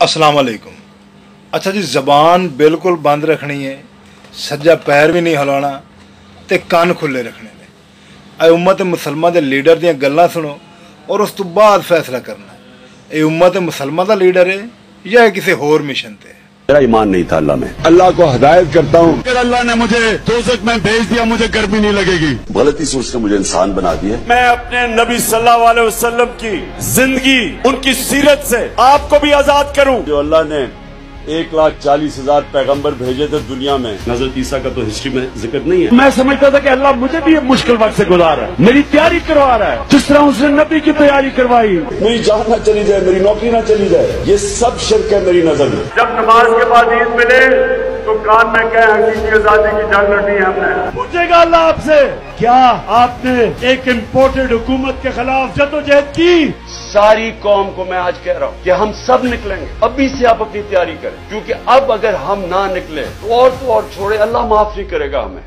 अस्सलाम वालेकुम। अच्छा जी, ज़बान बिल्कुल बंद रखनी है, सज्जा पैर भी नहीं हिलाना ते कान खुले रखने ने। ए उम्मत मुसलमान के लीडर दी गल्लां सुनो और उस तो बाद फैसला करना है। ये उम्मत मुसलमान का लीडर है या किसी होर मिशन ते। मेरा ईमान नहीं था अल्लाह में। अल्लाह को हिदायत करता हूँ। अगर अल्लाह ने मुझे दोज़ख में भेज दिया, मुझे गर्मी नहीं लगेगी। गलती से उसने मुझे इंसान बना दिया। मैं अपने नबी सल्लल्लाहु अलैहि वसल्लम की जिंदगी, उनकी सीरत से आपको भी आजाद करूं। जो अल्लाह ने 1,40,000 पैगंबर भेजे थे दुनिया में, हज़रत ईसा का तो हिस्ट्री में जिक्र नहीं है। मैं समझता था कि अल्लाह मुझे भी एक मुश्किल वक्त से गुजार रहा है, मेरी तैयारी करवा रहा है, जिस तरह उसने नबी की तैयारी करवाई। मेरी जान ना चली जाए, मेरी नौकरी ना चली जाए, ये सब शिर्क है मेरी नजर में। जब नमाज के बाद ईद मिले तो कान में कहे हकीकी आजादी की जंग लड़नी है हमने। पूछेगा अल्लाह आपसे, क्या आपने एक इम्पोर्टेड हुकूमत के खिलाफ जद्दोजहद की? सारी कौम को मैं आज कह रहा हूँ कि हम सब निकलेंगे। अभी से आप अपनी तैयारी करें, क्योंकि अब अगर हम ना निकले तो और छोड़े, अल्लाह माफ नहीं करेगा हमें।